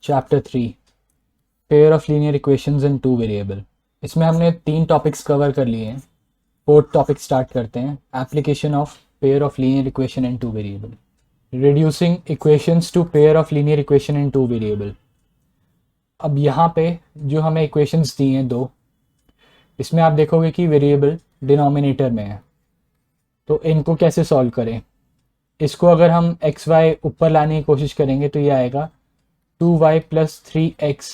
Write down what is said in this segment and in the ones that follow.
Chapter 3 pair of linear equations in two variable. इसमें हमने 3 topics cover कर लिए हैं। फोर्थ टॉपिक स्टार्ट करते हैं, application of pair of linear equation in two variable. Reducing equations to pair of linear equation in two variable. अब यहाँ पे जो हमें इक्वेशंस दी हैं दो, इसमें आप देखोगे कि वेरिएबल डिनोमिनेटर में है, तो इनको कैसे सॉल्व करें। इसको अगर हम एक्स वाई ऊपर लाने की कोशिश करेंगे तो ये आएगा 2y plus 3x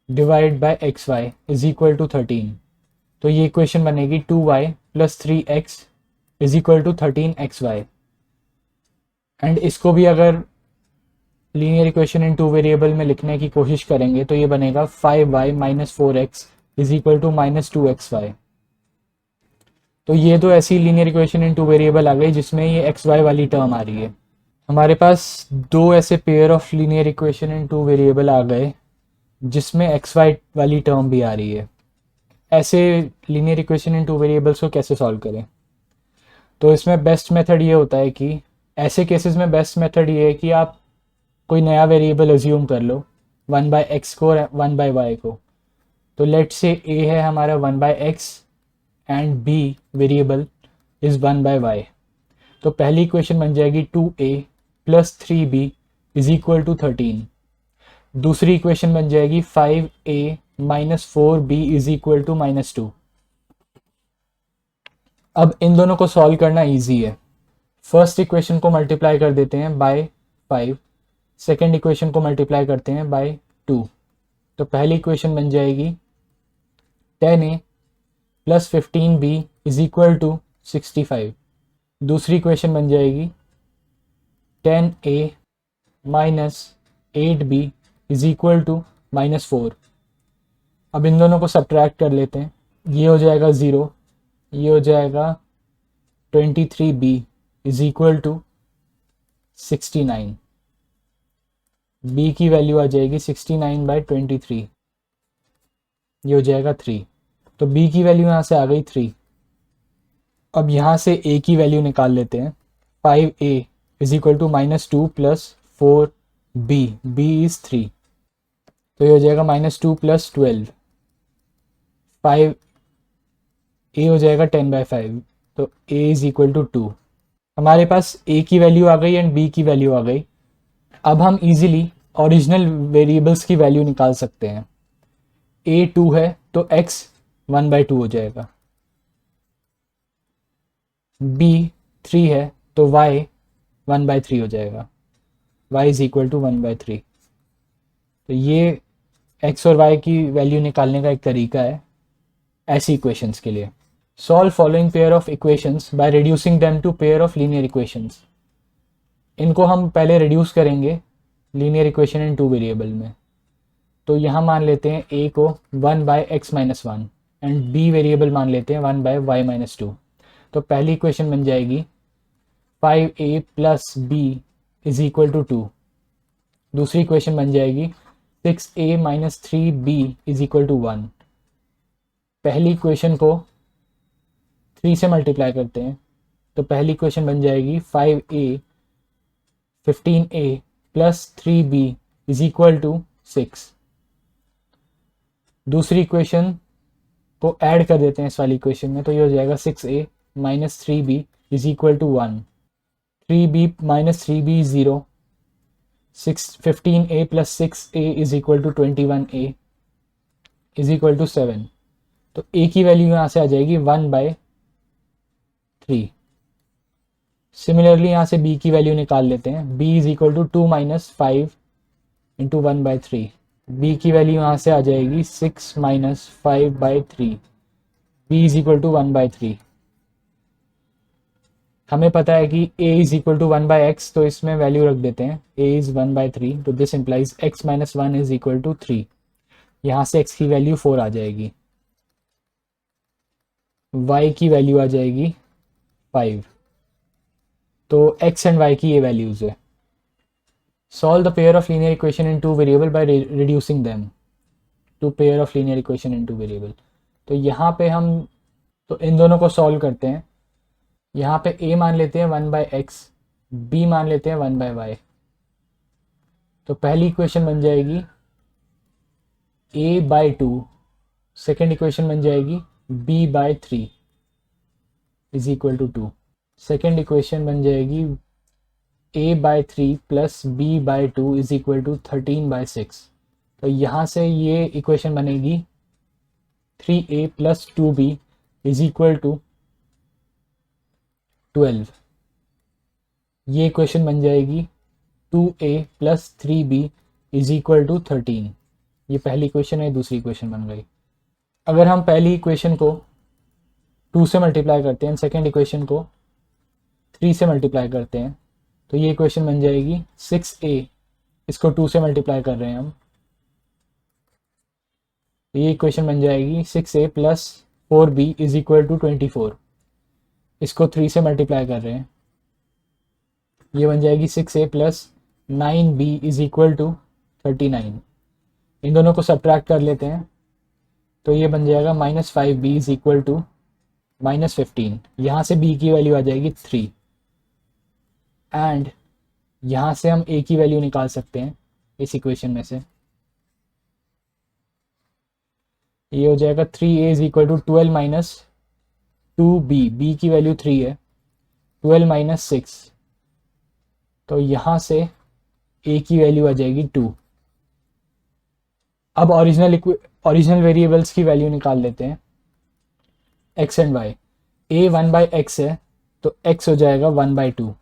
divide by x y is equal to 13। तो ये इक्वेशन बनेगी 2y plus 3x is equal to 13xy। And इसको भी अगर linear equation in two variable में लिखने की कोशिश करेंगे तो ये बनेगा 5y minus 4x is equal to minus 2xy। तो ये तो ऐसी linear equation in two variable आ गई जिसमें ये एक्स वाई वाली टर्म आ रही है। हमारे पास दो ऐसे pair of linear equation in two variable आ गए जिसमें एक्स वाई वाली टर्म भी आ रही है। ऐसे linear equation in two variables को कैसे सॉल्व करें? तो इसमें बेस्ट मेथड ये होता है कि ऐसे केसेस में बेस्ट मेथड ये है कि आप कोई नया वेरिएबल अज्यूम कर लो, 1/x को और 1/y को। तो लेट से a है हमारा 1/x and b variable is 1/y। तो पहली इक्वेशन बन जाएगी 2a plus 3b is equal to 13। दूसरी इक्वेशन बन जाएगी 5a minus 4b is equal to minus 2। अब इन दोनों को सॉल्व करना इजी है। फर्स्ट इक्वेशन को मल्टीप्लाई कर देते हैं बाय 5, सेकेंड इक्वेशन को मल्टीप्लाई करते हैं बाय 2। तो पहली इक्वेशन बन जाएगी 10a plus 15b is equal to 65। दूसरी इक्वेशन बन जाएगी 10a minus 8b is equal to minus 4। अब इन दोनों को सब्ट्रैक्ट कर लेते हैं, ये हो जाएगा 0, ये हो जाएगा 23b is equal to 69। b की वैल्यू आ जाएगी 69/23, ये हो जाएगा 3। तो b की वैल्यू यहाँ से आ गई 3। अब यहाँ से a की वैल्यू निकाल लेते हैं, 5a is equal to minus 2 plus 4b, b is 3। तो ये हो जाएगा माइनस 2 प्लस 12, 5 a हो जाएगा 10/5। तो a इज इक्वल टू 2। हमारे पास a की वैल्यू आ गई एंड b की वैल्यू आ गई। अब हम इजीली ओरिजिनल वेरिएबल्स की वैल्यू निकाल सकते हैं। a 2 है तो x 1/2 हो जाएगा, b 3 है तो y 1/3 हो जाएगा, y इज इक्वल टू 1/3। तो ये x और y की वैल्यू निकालने का एक तरीका है ऐसी इक्वेशंस के लिए। Solve following pair of equations by reducing them to pair of linear equations. इनको हम पहले रिड्यूस करेंगे linear equation in two variable में। तो यहाँ मान लेते हैं a को 1/x-1 एंड b वेरिएबल मान लेते हैं 1/y-2। तो पहली इक्वेशन बन जाएगी 5a plus b is equal to 2। दूसरी इक्वेशन बन जाएगी 6a minus 3b is equal to 1। पहली इक्वेशन को 3 से मल्टीप्लाई करते हैं, तो पहली इक्वेशन बन जाएगी 5a 15a plus 3b is equal to 6। दूसरी इक्वेशन को ऐड कर देते हैं इस वाली इक्वेशन में, तो ये हो जाएगा 6a minus 3b is equal to 1। 3b minus 3b 0, 15a plus 6a is equal to 21a is equal to 7। तो a की वैल्यू यहाँ से आ जाएगी 1/3। सिमिलरली यहाँ से b की वैल्यू निकाल लेते हैं, b is equal to 2 minus 5 into 1/3। b की वैल्यू यहाँ से आ जाएगी 6 minus 5/3, b is equal to 1/3। हमें पता है कि a is equal to 1/x, तो इसमें वैल्यू रख देते हैं, a इज 1/3। तो this implies x minus 1 is equal to 3। यहाँ से x की वैल्यू 4 आ जाएगी, y की वैल्यू आ जाएगी 5। तो x एंड y की ये वैल्यूज है। Solve the pair of linear equation in two variable by reducing them to pair of linear equation in two variable. तो यहाँ पे हम तो इन दोनों को सॉल्व करते हैं। यहाँ पे a मान लेते हैं 1/x, b मान लेते हैं 1/y। तो पहली इक्वेशन बन जाएगी a/2, सेकेंड इक्वेशन बन जाएगी b/3 is equal to 2। Second equation बन जाएगी a/3 plus b/2 is equal to 13/6। तो यहाँ से ये इक्वेशन बनेगी 3a plus 2b is equal to 12। ये इक्वेशन बन जाएगी 2a plus 3b is equal to 13। ये पहली इक्वेशन है, दूसरी इक्वेशन बन गई। अगर हम पहली इक्वेशन को 2 से मल्टीप्लाई करते हैं, सेकेंड इक्वेशन को 3 से मल्टीप्लाई करते हैं, तो ये इक्वेशन बन जाएगी 6a, इसको 2 से मल्टीप्लाई कर रहे हैं हम, ये इक्वेशन बन जाएगी 6a plus 4b is equal to 24। इसको 3 से मल्टीप्लाई कर रहे हैं, ये बन जाएगी 6a plus 9b is equal to 39। इन दोनों को सब्ट्रैक्ट कर लेते हैं, तो ये बन जाएगा -5b इज इक्वल टू -15। यहाँ से b की वैल्यू आ जाएगी 3 एंड यहाँ से हम a की वैल्यू निकाल सकते हैं इस इक्वेशन में से। ये हो जाएगा 3a is equal to 12 minus 2b, b की वैल्यू 3 है, 12 माइनस 6, तो यहाँ से a की वैल्यू आ जाएगी 2। अब ओरिजिनल वेरिएबल्स की वैल्यू निकाल लेते हैं, x and y। a 1/x है, तो x हो जाएगा 1/2।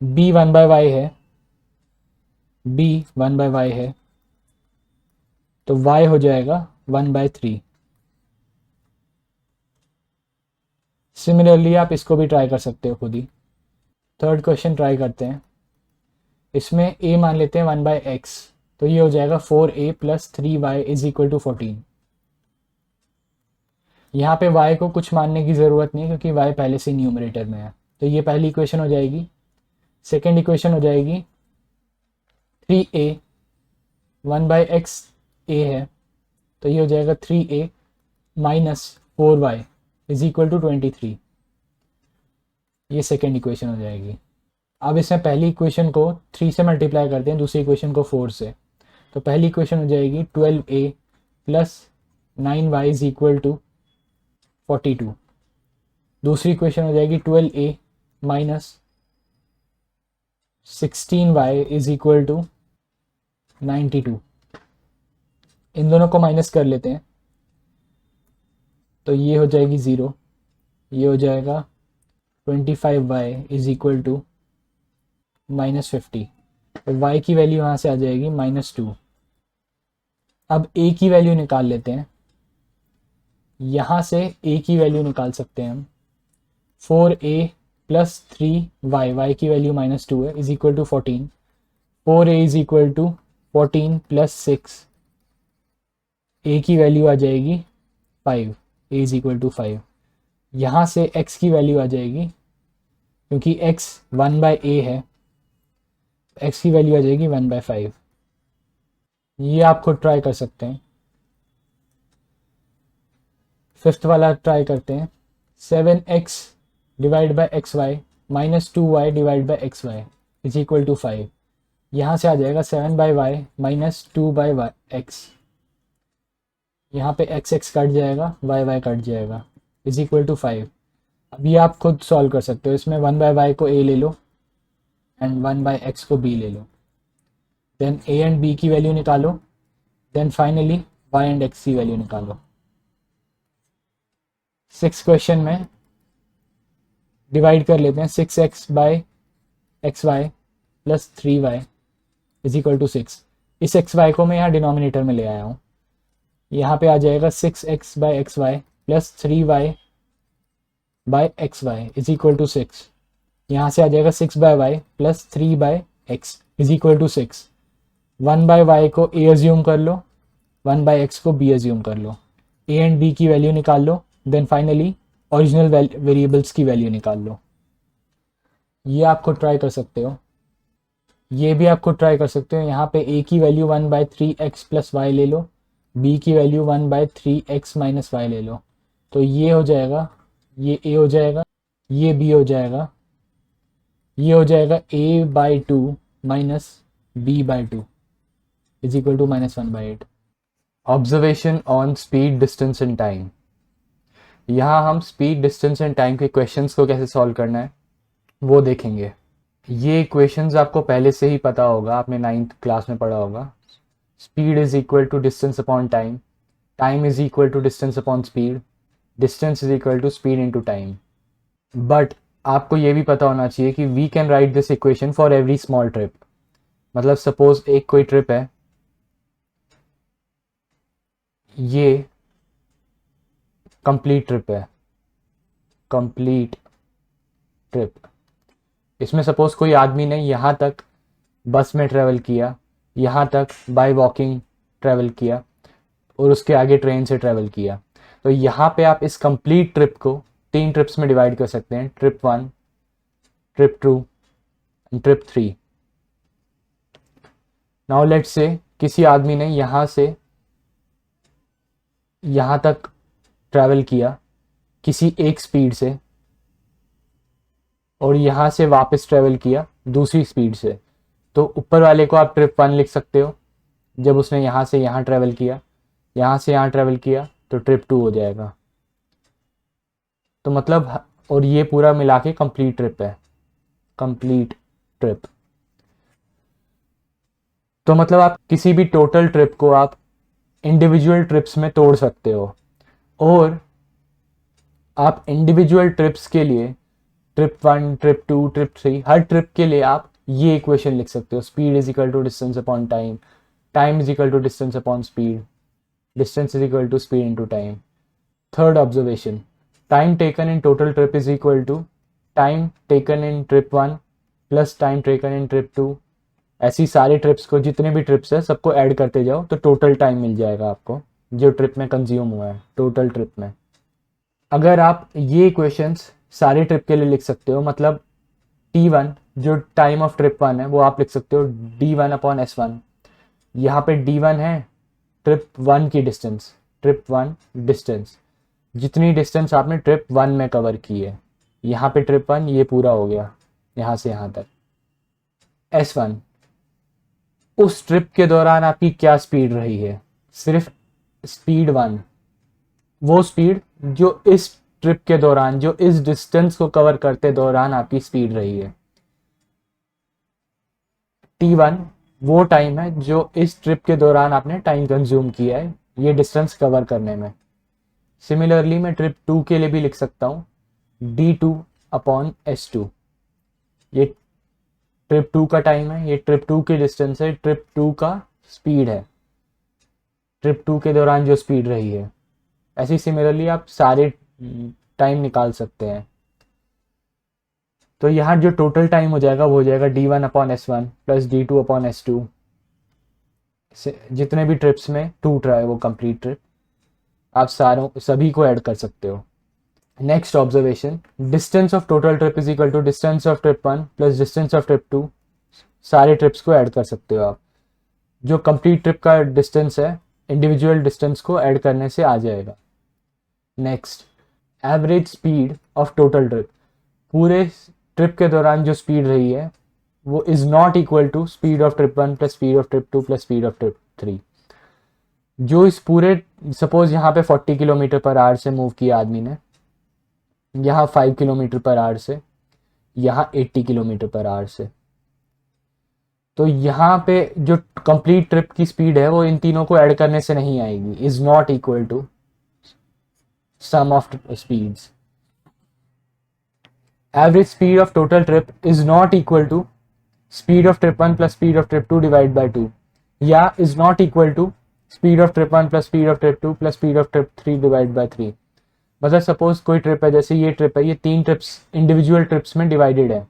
b 1/y है, b 1/y है, तो y हो जाएगा 1/3। सिमिलरली आप इसको भी ट्राई कर सकते हो खुद ही। थर्ड क्वेश्चन ट्राई करते हैं। इसमें a मान लेते हैं 1/x, तो ये हो जाएगा 4a plus 3y is equal to 14। यहाँ पे y को कुछ मानने की ज़रूरत नहीं है क्योंकि y पहले से न्यूमरेटर में है, तो ये पहली इक्वेशन हो जाएगी। सेकेंड इक्वेशन हो जाएगी 3a, 1/x a है, तो ये हो जाएगा 3a minus 4y is equal to 23। ये सेकेंड इक्वेशन हो जाएगी। अब इसमें पहली इक्वेशन को 3 से मल्टीप्लाई करते हैं, दूसरी इक्वेशन को 4 से, तो पहली इक्वेशन हो जाएगी 12a plus 9y is equal to 42। दूसरी इक्वेशन हो जाएगी 12a minus 16y is equal to 92। इन दोनों को माइनस कर लेते हैं, तो ये हो जाएगी 0, ये हो जाएगा 25y इज इक्वल टू -50। तो y की वैल्यू यहाँ से आ जाएगी -2। अब a की वैल्यू निकाल लेते हैं, यहाँ से a की वैल्यू निकाल सकते हैं हम। 4a प्लस 3y, y की वैल्यू -2 है, is equal to 14। 4a is equal to 14 plus 6, a की वैल्यू आ जाएगी 5, a इज इक्वल टू 5। यहाँ से x की वैल्यू आ जाएगी, क्योंकि x 1/a है, x की वैल्यू आ जाएगी 1/5। ये आप खुद ट्राई कर सकते हैं। फिफ्थ वाला ट्राई करते हैं। 7x divide by x y minus 2y divide by x y is equal to 5। यहाँ से आ जाएगा 7/y माइनस 2/x। यहाँ पे x कट जाएगा, y कट जाएगा, इज इक्वल टू 5। अब ये आप खुद सॉल्व कर सकते हो। इसमें 1/y को a ले लो एंड 1/x को b ले लो, देन a एंड b की वैल्यू निकालो, then finally y and x की वैल्यू निकालो। 6 क्वेश्चन में डिवाइड कर लेते हैं। 6x by x y plus 3y is equal to 6। इस एक्स वाई को मैं यहाँ डिनोमिनेटर में ले आया हूँ। यहाँ पे आ जाएगा 6x by x y plus 3y by x y is equal to 6। यहाँ से आ जाएगा 6/y plus 3/x is equal to 6। 1/y को a एज्यूम कर लो, 1/x को b एज्यूम कर लो, a एंड b की वैल्यू निकाल लो, देन फाइनली ओरिजिनल वेरिएबल्स की वैल्यू निकाल लो। ये आप खुद ट्राई कर सकते हो, ये भी आप खुद ट्राई कर सकते हो। यहाँ पे a की वैल्यू 1/3x प्लस वाई ले लो, b की वैल्यू 1/3x माइनस वाई ले लो, तो ये हो जाएगा, ये a हो जाएगा, ये b हो जाएगा, ये हो जाएगा a/2 minus b/2 is equal to -1/8। Observation on speed, distance and time. यहाँ हम स्पीड, डिस्टेंस एंड टाइम के क्वेश्चंस को कैसे सॉल्व करना है वो देखेंगे। ये इक्वेशंस आपको पहले से ही पता होगा, आपने 9th क्लास में पढ़ा होगा। Speed is equal to distance upon time, time is equal to distance upon speed, distance is equal to speed into time. But आपको ये भी पता होना चाहिए कि we can write this equation for every small trip. मतलब suppose एक कोई ट्रिप है, ये कंप्लीट ट्रिप है, कंप्लीट ट्रिप। इसमें सपोज कोई आदमी ने यहाँ तक बस में ट्रेवल किया, यहाँ तक बाय वॉकिंग ट्रेवल किया और उसके आगे ट्रेन से ट्रेवल किया। तो यहाँ पे आप इस कंप्लीट ट्रिप को 3 ट्रिप्स में डिवाइड कर सकते हैं, trip 1, trip 2 and trip 3। Now let's say किसी आदमी ने यहाँ से यहाँ तक ट्रैवल किया किसी एक स्पीड से और यहाँ से वापस ट्रैवल किया दूसरी स्पीड से। तो ऊपर वाले को आप ट्रिप 1 लिख सकते हो, जब उसने यहाँ से यहाँ ट्रैवल किया, यहाँ से यहाँ ट्रैवल किया तो ट्रिप 2 हो जाएगा। तो मतलब, और ये पूरा मिला के कंप्लीट ट्रिप है, कंप्लीट ट्रिप। तो मतलब आप किसी भी टोटल ट्रिप को आप इंडिविजुअल ट्रिप्स में तोड़ सकते हो, और आप इंडिविजुअल ट्रिप्स के लिए ट्रिप 1, ट्रिप 2, ट्रिप 3, हर ट्रिप के लिए आप ये इक्वेशन लिख सकते हो, speed is equal to distance upon time, time is equal to distance upon speed, distance is equal to speed into time. Third observation, time taken in total trip is equal to time taken in trip 1 plus time taken in trip 2। ऐसी सारे trips को, जितने भी trips है सबको add करते जाओ तो टोटल टाइम मिल जाएगा आपको जो ट्रिप में कंज्यूम हुआ है, टोटल ट्रिप में। अगर आप ये इक्वेशंस सारे ट्रिप के लिए लिख सकते हो, मतलब T1 जो टाइम ऑफ ट्रिप 1 है वो आप लिख सकते हो D1 अपॉन S1। यहाँ पे D1 है ट्रिप 1 की डिस्टेंस, ट्रिप 1 डिस्टेंस, जितनी डिस्टेंस आपने ट्रिप 1 में कवर की है। यहाँ पे ट्रिप 1 ये पूरा हो गया यहाँ से यहाँ तक। S1 उस ट्रिप के दौरान आपकी क्या स्पीड रही है, सिर्फ स्पीड 1, वो स्पीड जो इस ट्रिप के दौरान, जो इस डिस्टेंस को कवर करते दौरान आपकी स्पीड रही है। T1 वो टाइम है जो इस ट्रिप के दौरान आपने टाइम कंज्यूम किया है ये डिस्टेंस कवर करने में। सिमिलरली मैं ट्रिप 2 के लिए भी लिख सकता हूँ D2 अपॉन S2। ये ट्रिप 2 का टाइम है, ये ट्रिप 2 की डिस्टेंस है, ट्रिप 2 का स्पीड है, ट्रिप 2 के दौरान जो स्पीड रही है। ऐसी सिमिलरली आप सारे टाइम निकाल सकते हैं। तो यहाँ जो टोटल टाइम हो जाएगा वो हो जाएगा D1 upon S1 plus D2 upon S2। जितने भी ट्रिप्स में 2 है वो कंप्लीट ट्रिप, आप सभी को ऐड कर सकते हो। Next observation, distance of total trip is equal to distance of trip 1 plus distance of trip 2। सारे ट्रिप्स को ऐड कर सकते हो आप, जो कंप्लीट ट्रिप का डिस्टेंस है इंडिविजुअल डिस्टेंस को ऐड करने से आ जाएगा। Next, average speed of total trip, पूरे ट्रिप के दौरान जो स्पीड रही है वो is not equal to speed of trip 1 plus speed of trip 2 plus speed of trip 3। जो इस पूरे, सपोज यहाँ पे 40 किलोमीटर पर आवर से मूव किया आदमी ने, यहाँ 5 किलोमीटर पर आवर से, यहाँ 80 किलोमीटर पर आवर से, तो यहाँ पे जो कंप्लीट ट्रिप की स्पीड है वो इन तीनों को ऐड करने से नहीं आएगी, is not equal to sum of speeds. Average speed of total trip is not equal to speed of trip 1 plus speed of trip 2 divide by 2, या is not equal to speed of trip 1 plus speed of trip 2 plus speed of trip 3 divide by 3। मतलब suppose कोई trip है, जैसे ये trip है, ये 3 trips individual trips में divided है,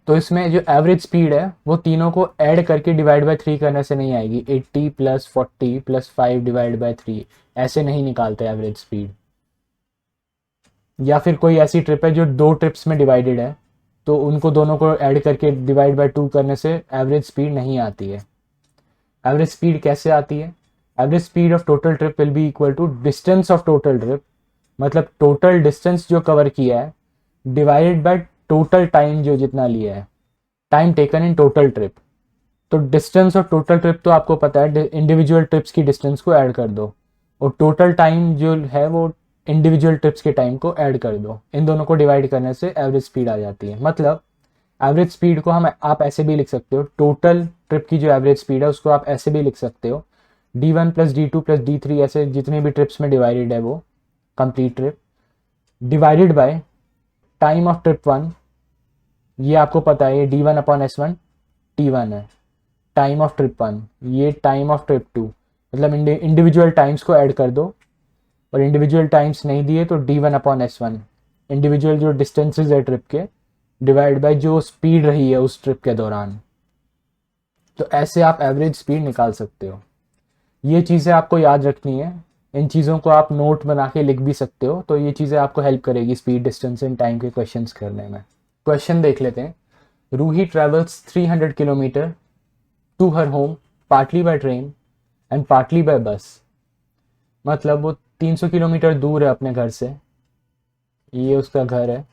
तो इसमें जो एवरेज स्पीड है वो तीनों को ऐड करके डिवाइड बाय 3 करने से नहीं आएगी। 80 प्लस 40 प्लस 5 डिवाइड बाय 3 ऐसे नहीं निकालते एवरेज स्पीड। या फिर कोई ऐसी ट्रिप है जो 2 ट्रिप्स में डिवाइडेड है, तो उनको दोनों को ऐड करके डिवाइड बाय 2 करने से एवरेज स्पीड नहीं आती है। एवरेज स्पीड कैसे आती है? Average speed of total trip will be equal to distance of total trip, मतलब टोटल डिस्टेंस जो कवर किया है डिवाइडेड बाय टोटल टाइम जो जितना लिया है, time taken in total trip. तो डिस्टेंस और टोटल ट्रिप तो आपको पता है, इंडिविजुअल ट्रिप्स की डिस्टेंस को ऐड कर दो, और टोटल टाइम जो है वो इंडिविजुअल ट्रिप्स के टाइम को ऐड कर दो। इन दोनों को डिवाइड करने से एवरेज स्पीड आ जाती है। मतलब एवरेज स्पीड को हम आप ऐसे भी लिख सकते हो, टोटल ट्रिप की जो एवरेज स्पीड है उसको आप ऐसे भी लिख सकते हो, D1 plus D2 plus D3, ऐसे जितने भी ट्रिप्स में डिवाइडेड है वो complete trip, divided by time of trip 1। ये आपको पता है, ये D1 अपॉन S1 T1 है। टाइम ऑफ ट्रिप 1, ये टाइम ऑफ ट्रिप 2। मतलब इंडिविजुअल टाइम्स को ऐड कर दो, और इंडिविजुअल टाइम्स नहीं दिए तो D1 अपॉन S1, इंडिविजुअल जो डिस्टेंसेज है ट्रिप के, डिवाइड बाय जो स्पीड रही है उस ट्रिप के दौरान। तो ऐसे आप एवरेज स्पीड निकाल सकते हो। ये चीज़ें आपको याद रखनी है, इन चीज़ों को आप नोट बना के लिख भी सकते हो, तो ये चीज़ें आपको हेल्प करेगी स्पीड, डिस्टेंस एंड टाइम के क्वेश्चंस करने में। क्वेश्चन देख लेते हैं। Roohi travels 300 kilometre to her home partly by train and partly by bus. मतलब वो 300 किलोमीटर दूर है अपने घर से, ये उसका घर है,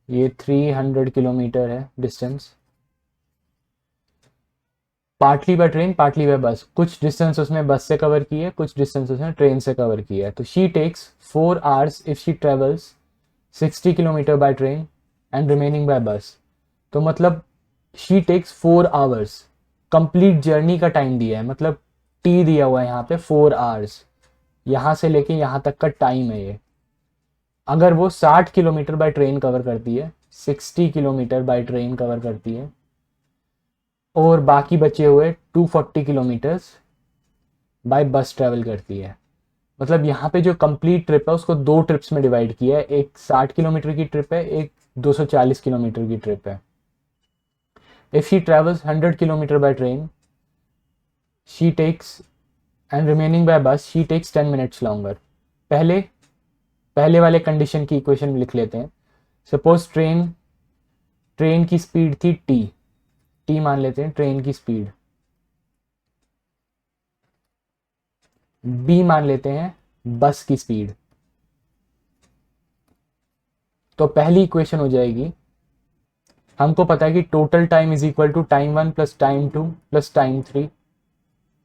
ये 300 किलोमीटर है distance, partly by train partly by बस। कुछ डिस्टेंस उसने बस से कवर की है, कुछ डिस्टेंस उसने ट्रेन से कवर किया है। तो she takes 4 hours if she travels 60 kilometre by train and remaining by bus. तो मतलब she takes 4 hours, complete journey का टाइम दिया है, मतलब टी दिया हुआ है यहाँ पे 4 hours, यहाँ से लेके यहाँ तक का टाइम है ये। अगर वो 60 किलोमीटर बाय ट्रेन कवर करती है, 60 किलोमीटर बाय ट्रेन कवर करती है, और बाकी बचे हुए 240 किलोमीटर्स बाय बस ट्रैवल करती है। मतलब यहाँ पे जो कंप्लीट ट्रिप है उसको दो ट्रिप्स में डिवाइड किया है, एक 60 किलोमीटर की ट्रिप है, एक 240 किलोमीटर की ट्रिप है। If she travels 100 kilometre by train she takes and remaining by bus she takes 10 minutes longer. पहले वाले कंडीशन की इक्वेशन लिख लेते हैं। सपोज ट्रेन की स्पीड थी टी मान लेते हैं ट्रेन की स्पीड, बी मान लेते हैं बस की स्पीड। तो पहली इक्वेशन हो जाएगी, हमको पता है कि total time is equal to time 1 plus time 2 plus time 3।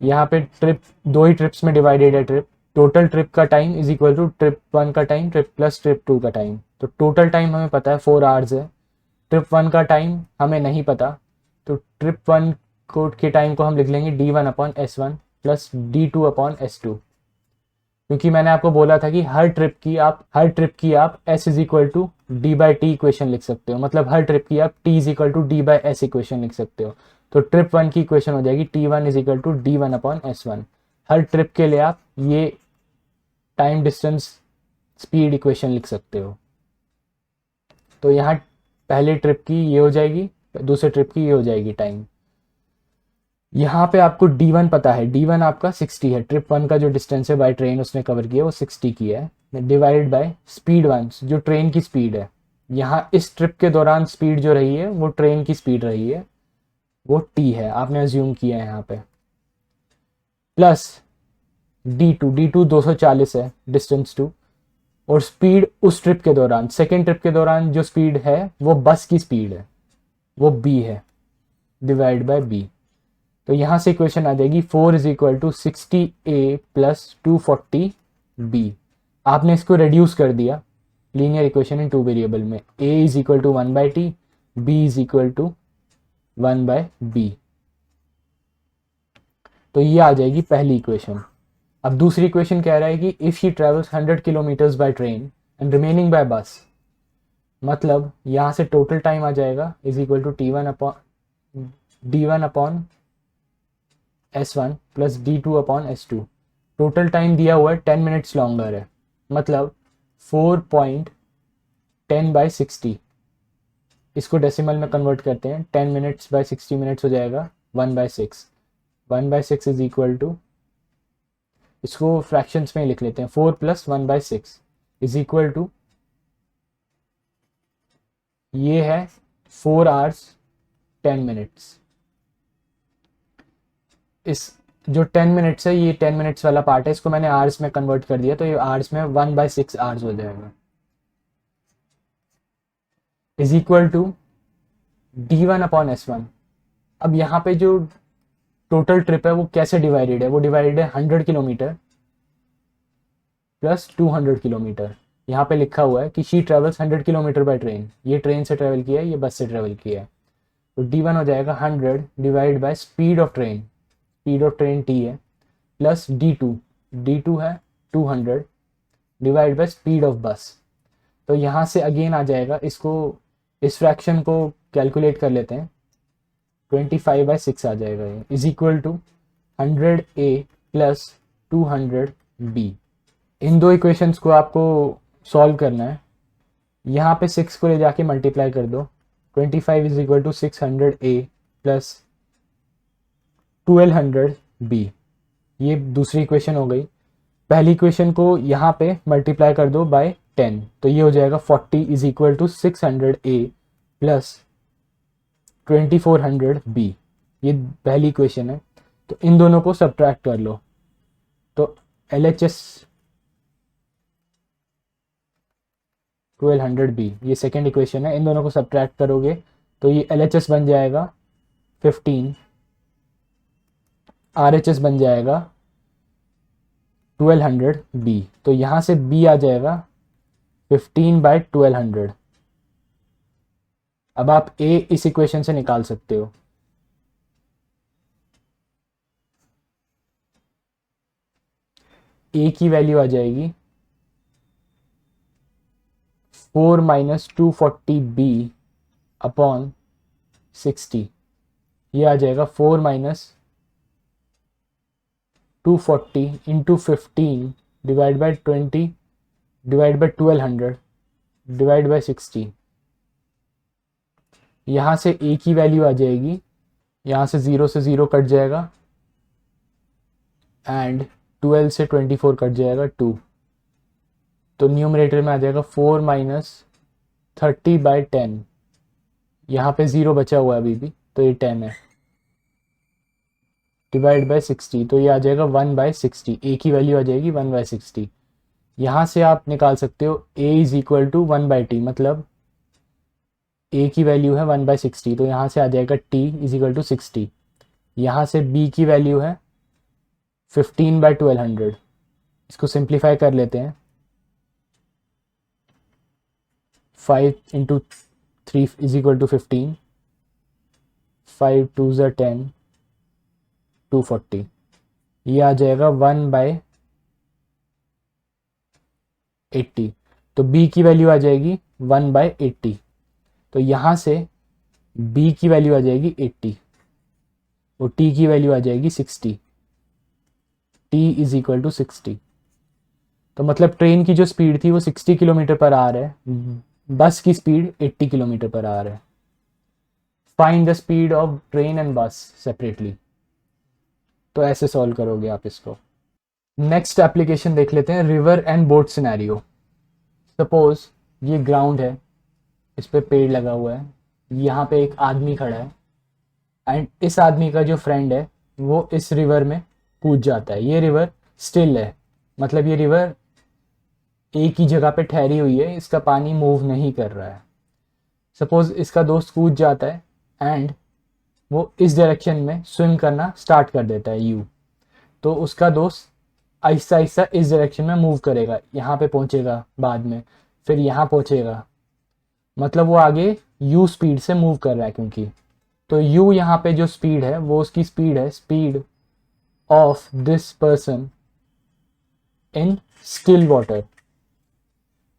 यहाँ पे ट्रिप दो ही ट्रिप्स में डिवाइडेड है ट्रिप, टोटल ट्रिप का time is equal to trip 1 का टाइम ट्रिप प्लस ट्रिप 2 का टाइम। तो टोटल टाइम हमें पता है 4 hours है, ट्रिप 1 का टाइम हमें नहीं पता, तो ट्रिप 1 के टाइम को हम लिख लेंगे D1 upon S1 plus D2 upon S2। क्योंकि मैंने आपको बोला था कि हर ट्रिप की आप S is equal to d by t equation लिख सकते हो, मतलब हर ट्रिप की आप T is equal to d by s equation लिख सकते हो। तो ट्रिप 1 की इक्वेशन हो जाएगी T1 is equal to D1 upon S1। हर ट्रिप के लिए आप ये टाइम डिस्टेंस स्पीड इक्वेशन लिख सकते हो। तो यहाँ पहले ट्रिप की ये हो जाएगी, दूसरे ट्रिप की ये हो जाएगी टाइम। यहाँ पे आपको D1 पता है, D1 आपका 60 है, ट्रिप 1 का जो डिस्टेंस है बाय ट्रेन उसने कवर किया वो 60 की है, डिवाइडेड बाय स्पीड 1 जो ट्रेन की स्पीड है। यहाँ इस ट्रिप के दौरान स्पीड जो रही है वो ट्रेन की स्पीड रही है, वो T है, आपने अज्यूम किया है यहाँ पे, प्लस D2 240 है डिस्टेंस 2, और स्पीड उस ट्रिप के दौरान, सेकेंड ट्रिप के दौरान जो स्पीड है वो बस की स्पीड है, वो B है, डिवाइड बाय B। तो यहाँ से इक्वेशन आ जाएगी 4 is equal to 60A plus 240B। आपने इसको रेड्यूस कर दिया linear equation in two variable में, A is equal to 1/T, B is equal to 1/B। तो ये आ जाएगी पहली इक्वेशन। अब दूसरी इक्वेशन कह रहा है कि if she travels 100 kilometres by train and remaining by bus, मतलब यहाँ से टोटल टाइम आ जाएगा is equal to T1 upon D1 upon S1 plus D2 upon S2। Total time दिया हुआ है 10 मिनट्स लॉन्गर है, मतलब 4.10 बाई 60। इसको डेसिमल में कन्वर्ट करते हैं, 10 मिनट्स बाय 60 मिनट्स हो जाएगा 1/6। 1/6 इज इक्वल टू, इसको फ्रैक्शंस में लिख लेते हैं, 4 प्लस 1/6 इज इक्वल टू, ये है 4 hours 10 minutes। इस जो 10 मिनट्स है, ये 10 मिनट्स वाला पार्ट है, इसको मैंने आवर्स में कन्वर्ट कर दिया, तो ये आवर्स में 1/6 hours हो जाएगा। Is equal to d1/s1। अब यहाँ पे जो टोटल ट्रिप है वो कैसे डिवाइडेड है, वो डिवाइडेड है 100 किलोमीटर प्लस 200 किलोमीटर। यहाँ पे लिखा हुआ है कि she travels 100 kilometre by train, ये ट्रेन से ट्रेवल किया है, ये बस से ट्रेवल किया है। तो d1 हो जाएगा 100 divide by speed of train, speed of train t है, प्लस d2 है 200 डिवाइड बाय स्पीड ऑफ बस। तो यहाँ से अगेन आ जाएगा, इसको इस फ्रैक्शन को कैलकुलेट कर लेते हैं, 25/6 आ जाएगा ये, is equal to 100a plus 200b। इन दो इक्वेशंस को आपको सॉल्व करना है। यहाँ पे 6 को ले जाके मल्टीप्लाई कर दो, 25 is equal to 600a plus 1200b। ये दूसरी इक्वेशन हो गई। पहली इक्वेशन को यहाँ पे मल्टीप्लाई कर दो बाय 10, तो ये हो जाएगा 40 is equal to 600a plus 2400b। ये पहली इक्वेशन है। तो इन दोनों को सब्ट्रैक्ट कर लो, तो LHS 1200b ये सेकेंड इक्वेशन है। इन दोनों को सब्ट्रैक्ट करोगे तो ये LHS बन जाएगा 15, RHS बन जाएगा 1200b। तो यहाँ से b आ जाएगा 15/1200। अब आप a इस इक्वेशन से निकाल सकते हो। a की वैल्यू आ जाएगी 4 - 240b अपॉन 60। ये आ जाएगा 4 - 240 into 15 divide by 20 divide by 1200 divide by 60। यहाँ से a की वैल्यू आ जाएगी, यहाँ से 0 से 0 कट जाएगा एंड 12 से 24 कट जाएगा 2। तो न्यूमरेटर में आ जाएगा 4 - 30/10। यहाँ पे 0 बचा हुआ है अभी भी, तो ये 10 है, डिवाइड बाई 60। तो ये आ जाएगा 1/60। a की वैल्यू आ जाएगी 1/60। यहाँ से आप निकाल सकते हो a is equal to 1/t, मतलब a की वैल्यू है 1/60, तो यहाँ से आ जाएगा t इज इक्वल टू 60। यहाँ से b की वैल्यू है 15/1200। इसको सिंप्लीफाई कर लेते हैं, 5 × 3 इज इक्वल टू 15, 5 × 2 = 10, 240। ये आ जाएगा 1/80। तो b की वैल्यू आ जाएगी 1/80। तो यहाँ से b की वैल्यू आ जाएगी 80 और t की वैल्यू आ जाएगी 60। t is equal to 60। तो मतलब ट्रेन की जो स्पीड थी वो 60 किलोमीटर पर आवर है, बस की स्पीड 80 किलोमीटर पर आवर है। Find the speed of train and बस सेपरेटली। तो ऐसे सॉल्व करोगे आप इसको। नेक्स्ट एप्लीकेशन देख लेते हैं, river and boat scenario. Suppose ये ग्राउंड है, इस पे पेड़ लगा हुआ है, यहाँ पे एक आदमी खड़ा है एंड इस आदमी का जो फ्रेंड है वो इस रिवर में कूद जाता है। ये रिवर स्टिल है, मतलब ये रिवर एक ही जगह पे ठहरी हुई है, इसका पानी मूव नहीं कर रहा है। सपोज इसका दोस्त कूद जाता है एंड वो इस डायरेक्शन में स्विम करना स्टार्ट कर देता है यू। तो उसका दोस्त आहिस्ता आहिस्ता इस डायरेक्शन में मूव करेगा, यहाँ पे पहुँचेगा बाद में, फिर यहाँ पहुँचेगा, मतलब वो आगे यू स्पीड से मूव कर रहा है क्योंकि। तो यू यहाँ पे जो स्पीड है वो उसकी स्पीड है, speed of this person in still water.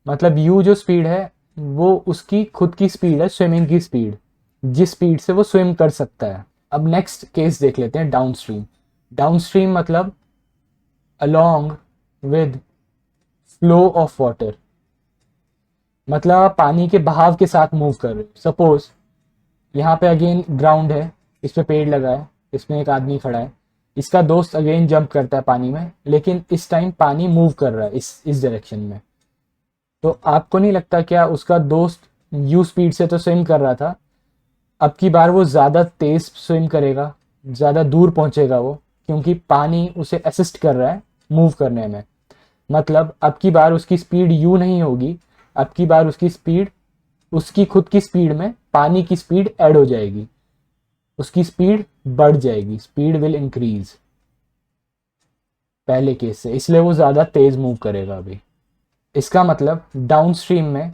मतलब यू जो स्पीड है वो उसकी खुद की स्पीड है, स्विमिंग की स्पीड, जिस स्पीड से वो स्विम कर सकता है। अब नेक्स्ट केस देख लेते हैं, डाउनस्ट्रीम। डाउनस्ट्रीम मतलब along with flow of water, मतलब पानी के बहाव के साथ मूव कर रहे हो। सपोज यहाँ पे अगेन ग्राउंड है, इस पे पेड़ लगा है, इसमें एक आदमी खड़ा है, इसका दोस्त अगेन जंप करता है पानी में, लेकिन इस टाइम पानी मूव कर रहा है इस डायरेक्शन में। तो आपको नहीं लगता क्या उसका दोस्त यू स्पीड से तो स्विम कर रहा था, अब की बार वो ज़्यादा तेज स्विम करेगा, ज़्यादा दूर पहुंचेगा वो, क्योंकि पानी उसे असिस्ट कर रहा है मूव करने में। मतलब अब की बार उसकी स्पीड यू नहीं होगी, अब की बार उसकी स्पीड उसकी खुद की स्पीड में पानी की स्पीड ऐड हो जाएगी, उसकी स्पीड बढ़ जाएगी, स्पीड विल इंक्रीज पहले केस से, इसलिए वो ज़्यादा तेज मूव करेगा अभी। इसका मतलब डाउनस्ट्रीम में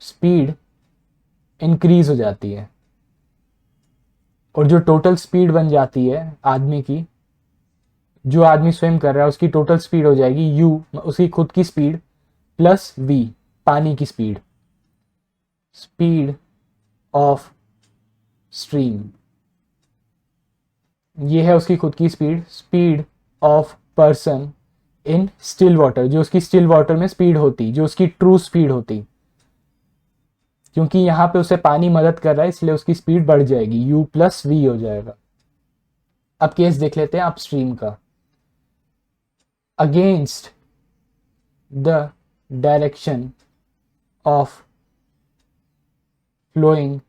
स्पीड इंक्रीज हो जाती है, और जो टोटल स्पीड बन जाती है आदमी की, जो आदमी स्विम कर रहा है उसकी टोटल स्पीड हो जाएगी u, उसकी खुद की स्पीड प्लस v, पानी की स्पीड, स्पीड ऑफ स्ट्रीम। ये है उसकी खुद की speed, speed of person in still water, जो उसकी स्टिल वाटर में स्पीड होती, जो उसकी ट्रू स्पीड होती, क्योंकि यहां पे उसे पानी मदद कर रहा है इसलिए उसकी स्पीड बढ़ जाएगी, u प्लस वी हो जाएगा। अब केस देख लेते हैं अपस्ट्रीम का। Against the direction of flowing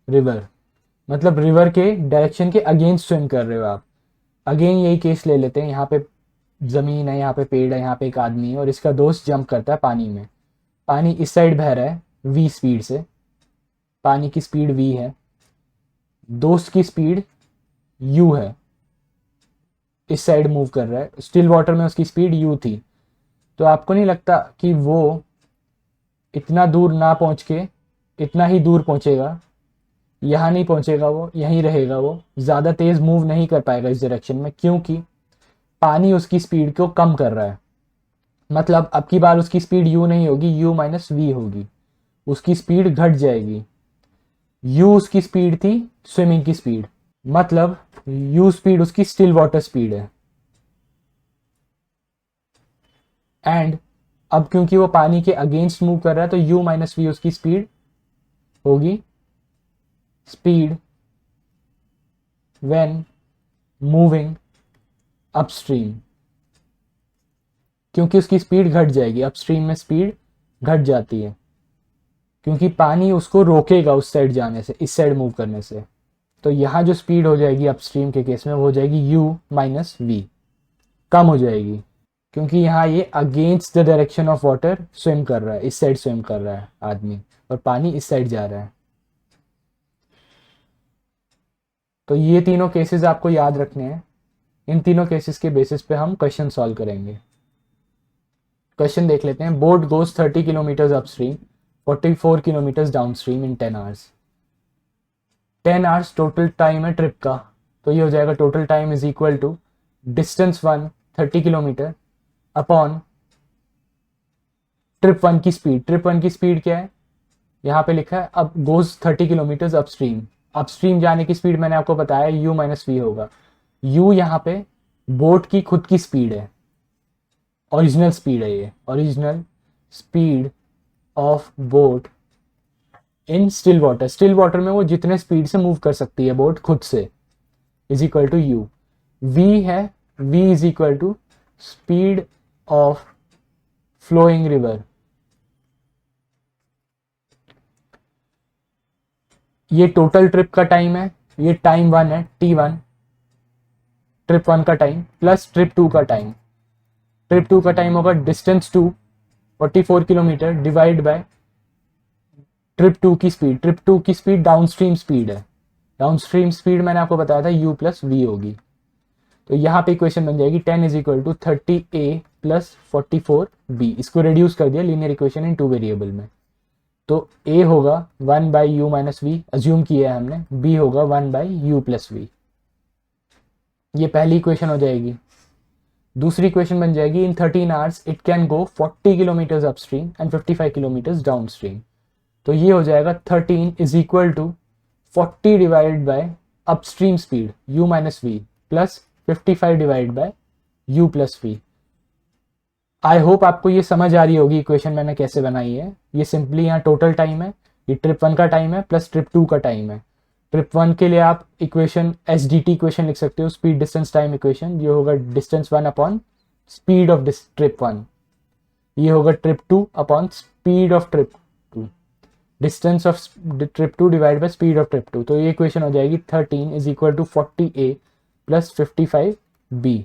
river, मतलब रिवर के डायरेक्शन के अगेंस्ट स्विम कर रहे हो आप। अगेन यही केस ले लेते हैं, यहाँ पे ज़मीन है, यहाँ पे पेड़ है, यहाँ पे एक आदमी है और इसका दोस्त जंप करता है पानी में। पानी इस साइड बह रहा है v स्पीड से, पानी की स्पीड v है, दोस्त की स्पीड u है, इस साइड मूव कर रहा है, स्टिल वाटर में उसकी स्पीड u थी। तो आपको नहीं लगता कि वो इतना दूर ना पहुँच के इतना ही दूर पहुँचेगा? यहाँ नहीं पहुँचेगा, वो यहीं रहेगा, वो ज़्यादा तेज़ मूव नहीं कर पाएगा इस डायरेक्शन में, क्योंकि पानी उसकी स्पीड को कम कर रहा है। मतलब अब की बार उसकी स्पीड u नहीं होगी, u माइनस वी होगी, उसकी स्पीड घट जाएगी। u उसकी स्पीड थी स्विमिंग की स्पीड, मतलब u स्पीड उसकी स्टिल वाटर स्पीड है। एंड अब क्योंकि वो पानी के अगेंस्ट मूव कर रहा है तो u माइनस वी उसकी स्पीड होगी, स्पीड व्हेन मूविंग अपस्ट्रीम, क्योंकि उसकी स्पीड घट जाएगी, अपस्ट्रीम में स्पीड घट जाती है क्योंकि पानी उसको रोकेगा उस साइड जाने से, इस साइड मूव करने से। तो यहाँ जो स्पीड हो जाएगी अपस्ट्रीम के केस में वो हो जाएगी u माइनस वी, कम हो जाएगी, क्योंकि यहाँ ये against the direction of water swim कर रहा है, इस साइड स्विम कर रहा है आदमी और पानी इस साइड जा रहा है। तो ये तीनों केसेस आपको याद रखने हैं, इन तीनों केसेस के बेसिस पे हम क्वेश्चन सॉल्व करेंगे। क्वेश्चन देख लेते हैं। Boat goes 30 kilometers upstream, 44 kilometers downstream in 10 hours. 10 hours total time है ट्रिप का, तो ये हो जाएगा total time is equal to distance 1 30 kilometer upon trip 1 की स्पीड। ट्रिप 1 की स्पीड क्या है, यहाँ पे लिखा है अब गोज 30 किलोमीटर्स अपस्ट्रीम। अपस्ट्रीम जाने की स्पीड मैंने आपको बताया u माइनस वी होगा। u यहाँ पे बोट की खुद की स्पीड है, ओरिजिनल स्पीड है, ये original speed of boat in still water. Still water में वो जितने स्पीड से मूव कर सकती है बोट खुद से, is equal to u। v है, v is equal to speed of flowing river. ये टोटल ट्रिप का टाइम है, ये टाइम 1 है t1, ट्रिप 1 का टाइम प्लस ट्रिप 2 का टाइम। ट्रिप 2 का टाइम होगा distance 2 44 kilometre divide bye trip 2 की स्पीड। ट्रिप 2 की स्पीड डाउनस्ट्रीम स्पीड है, डाउनस्ट्रीम स्पीड मैंने आपको बताया था u प्लस वी होगी। तो यहाँ पे इक्वेशन बन जाएगी 10 is equal to 30a plus 44b। इसको रिड्यूस कर दिया लीनियर इक्वेशन इन 2 वेरिएबल में, तो a होगा 1 by u minus v, assume किया है हमने, b होगा 1 बाई यू प्लस वी। ये पहली इक्वेशन हो जाएगी। दूसरी इक्वेशन बन जाएगी in 13 hours it can go 40 kilometres upstream and 55 kilometres downstream. तो ये हो जाएगा 13 is equal to 40 divided by upstream speed u minus v plus 55 divide by u plus v. I hope आपको ये समझ आ रही होगी इक्वेशन मैंने कैसे बनाई है। ये सिंपली यहाँ टोटल टाइम है, ये ट्रिप 1 का टाइम है प्लस ट्रिप 2 का टाइम है। ट्रिप 1 के लिए आप equation S D T equation लिख सकते हो, स्पीड डिस्टेंस टाइम इक्वेशन। ये होगा distance 1 upon speed of trip 1, ये होगा trip 2 upon speed of trip 2, distance of trip 2 divide by speed of trip 2। तो ये इक्वेशन हो जाएगी 13 is equal to 40a plus 55b।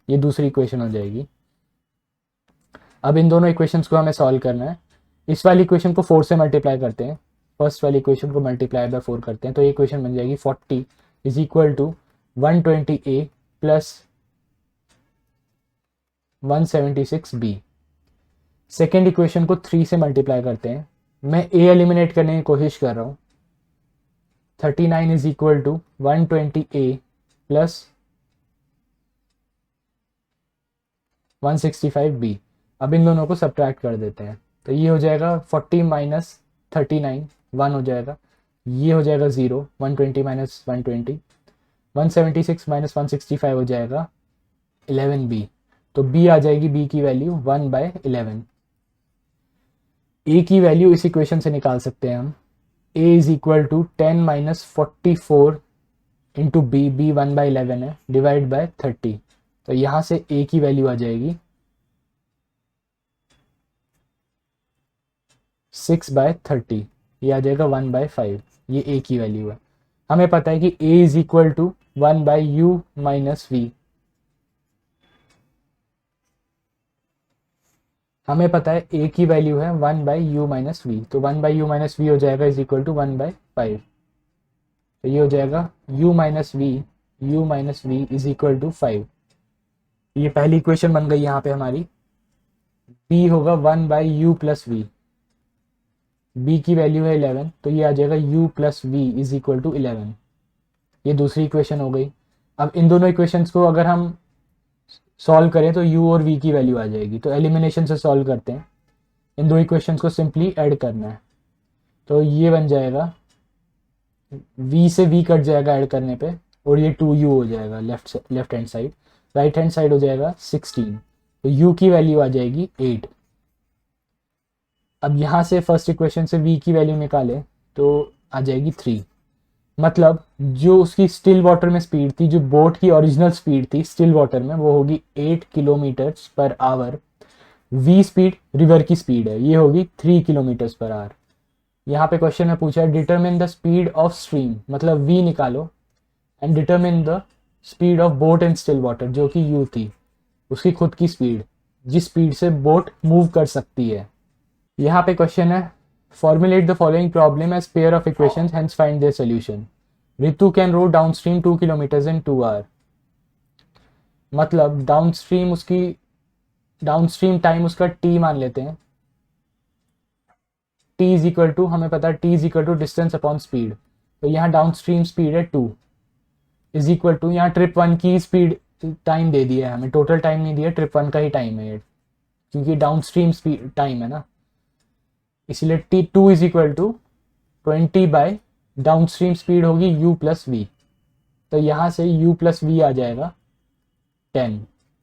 ये दूसरी इक्वेशन हो जाएगी। अब इन दोनों इक्वेशंस को हमें सॉल्व करना है। इस वाली इक्वेशन को 4 से मल्टीप्लाई करते हैं, फर्स्ट वाली इक्वेशन को मल्टीप्लाई बाय 4 करते हैं, तो ये इक्वेशन बन जाएगी 40 is equal to 120a plus 176b। Second equation को 3 से मल्टीप्लाई करते हैं, मैं a एलिमिनेट करने की कोशिश कर रहा हूँ। 39 is equal to 120a plus 165b। अब इन दोनों को सब्ट्रैक्ट कर देते हैं, तो ये हो जाएगा 40 माइनस 39 1 हो जाएगा, ये हो जाएगा 0, 120 माइनस 120, 176 माइनस 165 हो जाएगा 11b। तो b आ जाएगी, b की वैल्यू 1/11। a की वैल्यू इस इक्वेशन से निकाल सकते हैं हम। a is equal to 10 minus 44 into b, b 1/11 है, डिवाइड बाय 30। तो यहाँ से a की वैल्यू आ जाएगी 6/30, ये आ जाएगा 1/5, ये a की वैल्यू है। हमें पता है कि a is equal to 1/u minus v। हमें पता है a की वैल्यू है 1/u माइनस v, तो 1/u माइनस v हो जाएगा इज इक्वल टू 1/5। तो ये हो जाएगा u minus v is equal to 5। ये पहली इक्वेशन बन गई यहाँ पे हमारी। b होगा 1/u प्लस v, b की वैल्यू है 11, तो ये आ जाएगा u plus v is equal to 11। ये दूसरी इक्वेशन हो गई। अब इन दोनों इक्वेशंस को अगर हम सॉल्व करें तो u और v की वैल्यू आ जाएगी, तो एलिमिनेशन से सॉल्व करते हैं। इन दो इक्वेशंस को सिंपली ऐड करना है, तो ये बन जाएगा v से v कट जाएगा ऐड करने पे, और ये 2u हो जाएगा left hand side. Right hand side हो जाएगा 16, तो u की वैल्यू आ जाएगी 8। अब यहाँ से फर्स्ट इक्वेशन से v की वैल्यू निकालें तो आ जाएगी 3। मतलब जो उसकी स्टिल वाटर में स्पीड थी, जो बोट की ओरिजिनल स्पीड थी स्टिल वाटर में, वो होगी 8 kilometres per hour. v speed river की स्पीड है, ये होगी 3 किलोमीटर्स पर आवर। यहाँ पे क्वेश्चन में पूछा है determine the speed of stream, मतलब v निकालो, and determine the speed of boat in still water, जो कि u थी, उसकी खुद की स्पीड, जिस स्पीड से बोट मूव कर सकती है। यहाँ पे क्वेश्चन है formulate the following problem as pair of equations hence find their solution. Ritu can row downstream 2 kilometres in 2 hour. मतलब डाउनस्ट्रीम टाइम उसका t मान लेते हैं। t इज इक्वल टू, हमें पता है t is equal to distance upon speed, तो यहाँ डाउनस्ट्रीम स्पीड है 2 इज इक्वल टू, यहाँ ट्रिप 1 की स्पीड टाइम दे दिया है हमें, टोटल टाइम नहीं दिया, ट्रिप 1 का ही टाइम है ये, क्योंकि डाउनस्ट्रीम स्पीड टाइम है ना, इसीलिए t2 is equal to 20 by downstream speed होगी u प्लस वी, तो यहाँ से u प्लस वी आ जाएगा 10।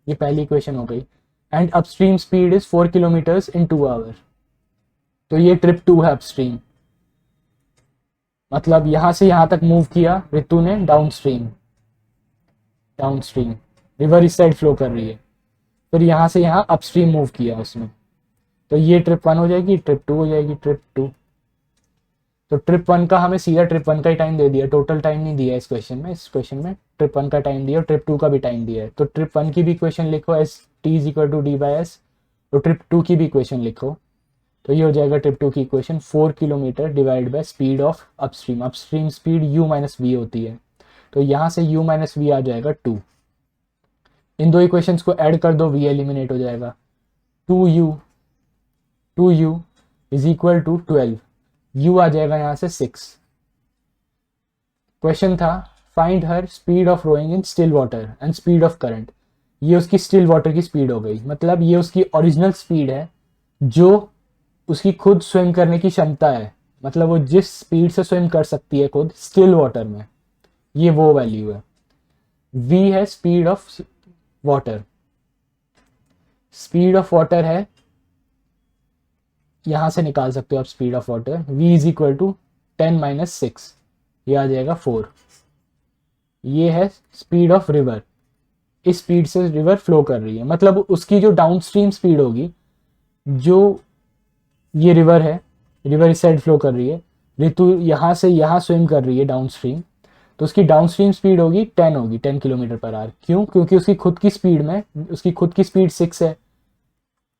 ये पहली इक्वेशन हो गई। And upstream speed is 4 kilometres in 2 hour, तो ये ट्रिप 2 है अपस्ट्रीम। मतलब यहाँ से यहाँ तक मूव किया ऋतु ने डाउनस्ट्रीम रिवर इस साइड फ्लो कर रही है, फिर यहाँ से यहाँ अपस्ट्रीम मूव किया उसमें, तो ये ट्रिप 1 हो जाएगी, ट्रिप 2 हो जाएगी, ट्रिप 2। तो ट्रिप 1 का हमें सीधा ट्रिप 1 का ही टाइम दे दिया, टोटल टाइम नहीं दिया इस क्वेश्चन में ट्रिप 1 का टाइम दिया और ट्रिप 2 का भी टाइम दिया है। तो ट्रिप 1 की भी इक्वेशन लिखो s t is equal to d by s, और ट्रिप 2 की भी इक्वेशन लिखो, तो ये हो जाएगा ट्रिप 2 की equation 4 kilometre divide by speed of upstream speed u minus v होती है, तो यहाँ से u माइनस वी आ जाएगा 2। इन दो इक्वेशंस को ऐड कर दो, v एलिमिनेट हो जाएगा, 2u is equal to 12, u आ जाएगा यहाँ से 6। क्वेश्चन था find her speed of rowing in still water and speed of current. ये उसकी स्टिल वाटर की स्पीड हो गई, मतलब ये उसकी ओरिजिनल स्पीड है, जो उसकी खुद स्विम करने की क्षमता है, मतलब वो जिस स्पीड से स्विम कर सकती है खुद स्टिल वाटर में, ये वो वैल्यू है। v है स्पीड ऑफ वाटर, है, यहां से निकाल सकते हो आप speed of water, v is equal to 10 minus 6, ये आ जाएगा 4। ये है स्पीड ऑफ रिवर, इस स्पीड से रिवर फ्लो कर रही है, मतलब उसकी जो डाउनस्ट्रीम स्पीड होगी, जो ये रिवर है, रिवर इस साइड फ्लो कर रही है, ऋतु यहाँ से यहाँ स्विम कर रही है डाउनस्ट्रीम, तो उसकी डाउनस्ट्रीम स्पीड होगी 10 किलोमीटर पर आवर। क्यों? क्योंकि उसकी खुद की स्पीड 6 है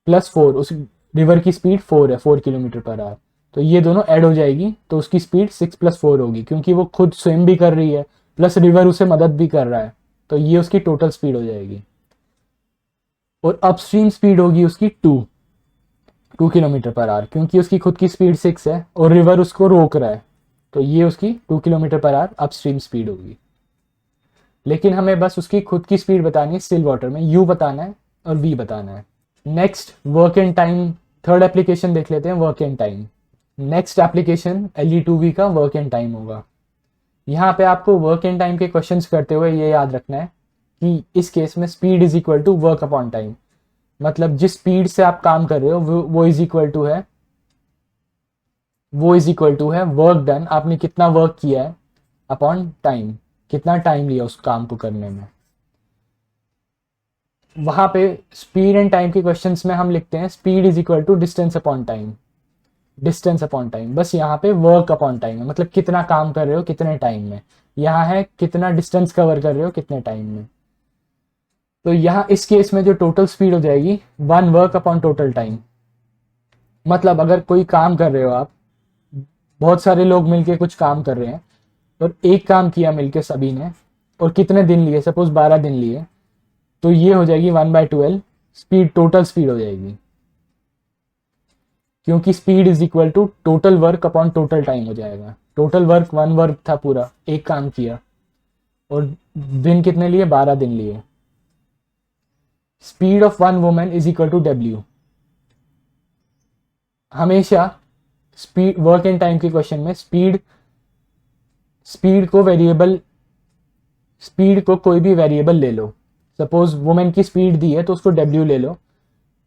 प्लस 4, उस रिवर की स्पीड 4 है, 4 किलोमीटर पर आवर। तो ये दोनों ऐड हो जाएगी तो उसकी स्पीड 6+4 होगी, क्योंकि वो खुद स्विम भी कर रही है प्लस रिवर उसे मदद भी कर रहा है, तो ये उसकी टोटल स्पीड हो जाएगी। और अपस्ट्रीम स्पीड होगी उसकी 2 किलोमीटर पर आवर, क्योंकि उसकी खुद की स्पीड 6 है और रिवर उसको रोक रहा है, तो ये उसकी 2 kilometre per hour upstream speed होगी। लेकिन हमें बस उसकी खुद की स्पीड बतानी है स्टिल वाटर में, u बताना है और v बताना है। Next work and time, third application देख लेते हैं, work and time. Next application LE2V का वर्क एंड टाइम होगा। यहाँ पे आपको वर्क एंड टाइम के क्वेश्चंस करते हुए ये याद रखना है कि इस केस में speed is equal to work upon time, मतलब जिस स्पीड से आप काम कर रहे हो वो इज इक्वल टू है वर्क डन, आपने कितना वर्क किया है, अपॉन टाइम, कितना टाइम लिया उस काम को करने में। वहां पे स्पीड एंड टाइम के क्वेश्चंस में हम लिखते हैं speed is equal to distance upon time, distance upon time. बस यहाँ पे वर्क अपॉन टाइम है, मतलब कितना काम कर रहे हो कितने टाइम में। यहाँ है कितना डिस्टेंस कवर कर रहे हो कितने टाइम में। तो यहाँ इस केस में जो टोटल स्पीड हो जाएगी 1 वर्क अपॉन टोटल टाइम। मतलब अगर कोई काम कर रहे हो आप, बहुत सारे लोग मिलके कुछ काम कर रहे हैं और एक काम किया मिलके सभी ने, और कितने दिन लिए, सपोज 12 दिन लिए, तो ये हो जाएगी 1/12 स्पीड, टोटल स्पीड हो जाएगी, क्योंकि speed is equal to total work upon total time हो जाएगा। टोटल वर्क 1 वर्क था पूरा, एक काम किया, और दिन कितने लिए, 12 दिन लिए। Speed of 1 woman is equal to W। हमेशा स्पीड वर्क एंड टाइम के क्वेश्चन में स्पीड को कोई भी वेरिएबल ले लो। सपोज वुमेन की स्पीड दी है तो उसको W ले लो,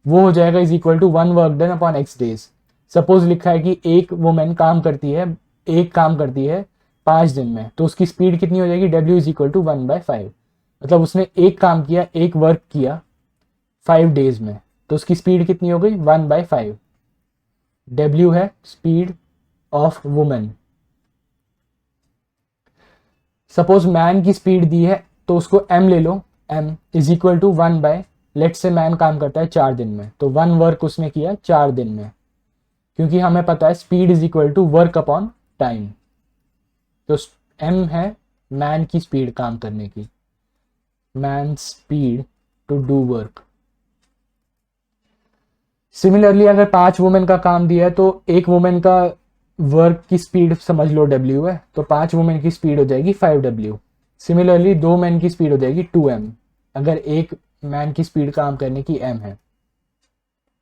वो हो जाएगा is equal to 1 work done upon x days. Suppose लिखा है कि एक वुमेन एक काम करती है 5 दिन में, तो उसकी स्पीड कितनी हो जाएगी, W इज इक्वल टू 1/5। मतलब उसने एक काम किया, एक वर्क किया 5 डेज में, तो उसकी स्पीड कितनी हो गई, 1/5। W है speed of women. Suppose man की स्पीड दी है तो उसको m ले लो, m is equal to 1/, let से मैन काम करता है 4 दिन में, तो 1 वर्क उसने किया 4 दिन में, क्योंकि हमें पता है speed is equal to work upon time. तो m है मैन की स्पीड काम करने की, man speed to do work. Similarly अगर 5 वुमेन का काम दिया है तो एक वुमेन का वर्क की स्पीड समझ लो W है, तो 5 वुमेन की स्पीड हो जाएगी 5W। सिमिलरली 2 मैन की स्पीड हो जाएगी 2M, अगर एक मैन की स्पीड काम करने की m है।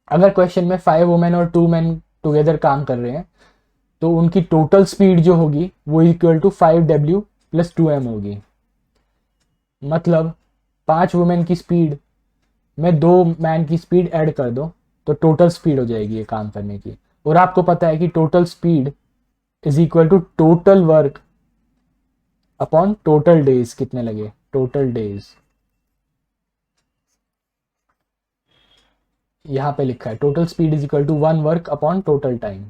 अगर क्वेश्चन में 5 वुमेन और 2 मैन टुगेदर काम कर रहे हैं तो उनकी टोटल स्पीड जो होगी वो equal to 5W plus 2M होगी। मतलब 5 वुमेन की स्पीड में 2 मैन की स्पीड ऐड कर दो तो टोटल स्पीड हो जाएगी ये काम करने की। और आपको पता है कि total speed is equal to total work upon total days, कितने लगे, टोटल डेज। यहां पे लिखा है total speed is equal to 1 work upon total time.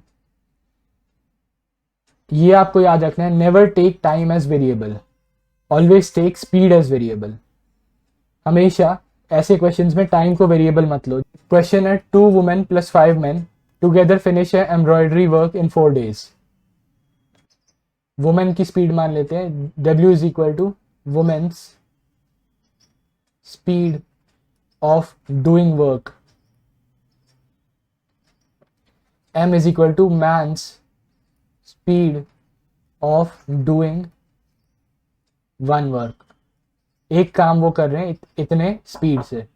ये आपको याद रखना है, never take time as variable, always take speed as variable. हमेशा ऐसे क्वेश्चंस में टाइम को वेरिएबल मत लो। क्वेश्चन है 2 women plus 5 man together finish है embroidery work in 4 days. Women की स्पीड मान लेते हैं, W is equal to women's speed of doing work, M is equal to man's speed of doing 1 work. एक काम वो कर रहे हैं इतने स्पीड से,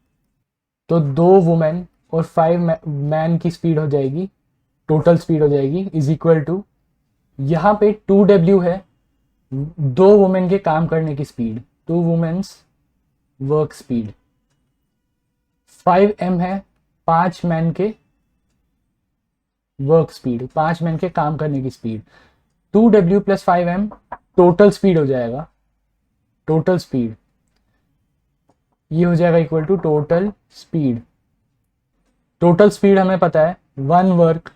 तो 2 वुमेन और 5 मैन की स्पीड हो जाएगी, टोटल स्पीड हो जाएगी इज इक्वल टू, यहाँ पे 2W है 2 वुमेन के काम करने की speed, 2 women's work speed. 5M है 5 मैन के वर्क स्पीड, 5 मैन के काम करने की speed. 2W plus 5M total speed हो जाएगा, टोटल स्पीड ये हो जाएगा equal to total speed. Total speed हमें पता है 1 वर्क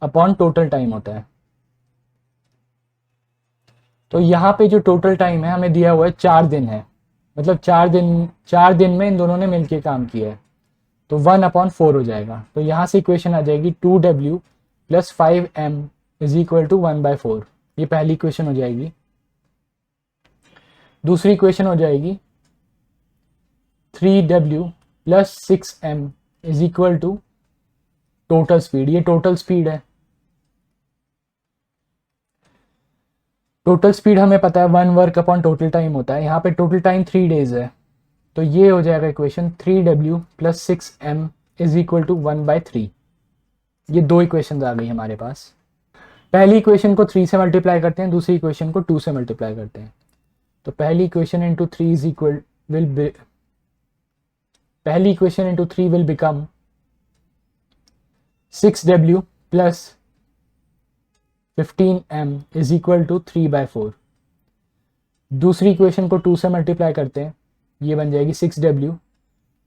अपॉन टोटल टाइम होता है। तो यहाँ पे जो टोटल टाइम है हमें दिया हुआ है 4 दिन है, मतलब 4 दिन में इन दोनों ने मिलके काम किया है। तो 1/4 हो जाएगा। तो यहाँ से इक्वेशन आ जाएगी 2W + 5M = 1/4। ये पहली इक्वेशन हो जाएगी। दूसरी इक्वेशन हो जाएगी 3W + 6M = टोटल स्पीड। ये टोटल स्पीड है। टोटल स्पीड हमें पता है 1 वर्क अपॉन टोटल टाइम होता है। यहाँ पे टोटल टाइम 3 डेज है, तो ये हो जाएगा इक्वेशन 3W + 6M = 1/3। ये दो इक्वेशन आ गई हमारे पास। पहली इक्वेशन को 3 से मल्टीप्लाई करते हैं, दूसरी इक्वेशन को 2 से मल्टीप्लाई करते हैं। तो पहली equation into 3 will become 6W + 15M = 3/4। दूसरी इक्वेशन को 2 से मल्टीप्लाई करते हैं, ये बन जाएगी 6W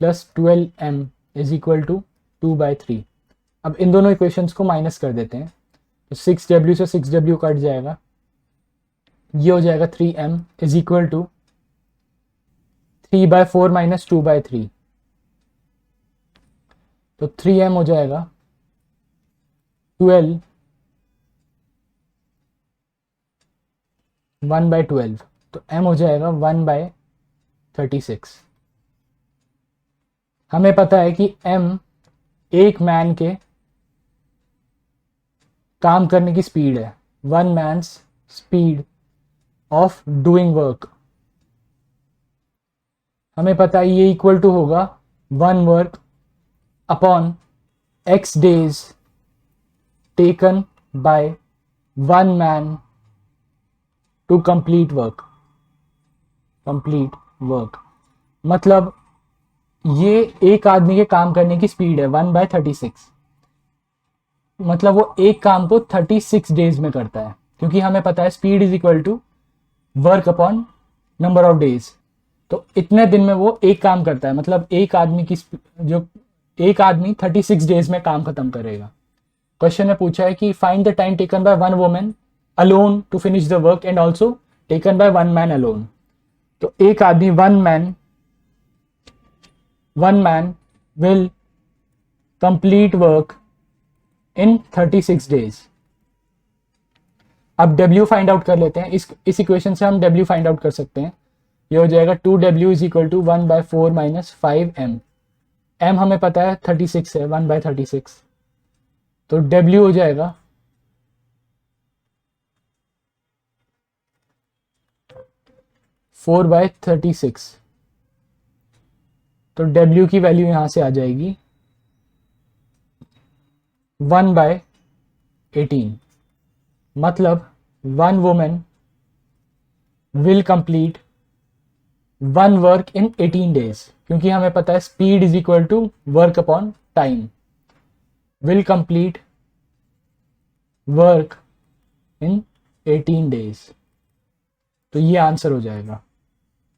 + 12M = 2/3। अब इन दोनों इक्वेशंस को माइनस कर देते हैं, तो 6W से 6W कट जाएगा, ये हो जाएगा 3M = 3/4 - 2/3। तो 3M हो जाएगा 12 1/12। तो M हो जाएगा 1/36। हमें पता है कि M एक मैन के काम करने की स्पीड है, 1 man's speed of doing work. हमें पता है ये इक्वल टू होगा 1 work upon X days taken by 1 man to complete work. मतलब ये एक आदमी के काम करने की स्पीड है 1/36। मतलब वो एक काम को 36 डेज में करता है, क्योंकि हमें पता है speed is equal to work upon number of days. तो इतने दिन में वो एक काम करता है, मतलब एक आदमी 36 डेज में काम खत्म करेगा। क्वेश्चन में पूछा है कि find the time taken by 1 woman alone to finish the work and also taken by 1 man alone. तो एक आदमी one man will complete work in 36 days. अब W फाइंड आउट कर लेते हैं। इस इक्वेशन से हम W फाइंड आउट कर सकते हैं। ये हो जाएगा 2W = 1/4 - 5M। M हमें पता है 36 है, 1/36। तो W हो जाएगा 4/36। तो W की वैल्यू यहां से आ जाएगी 1/18। मतलब 1 woman will complete 1 work in 18 days, क्योंकि हमें पता है speed is equal to work upon time. Will complete work in 18 days. तो ये आंसर हो जाएगा।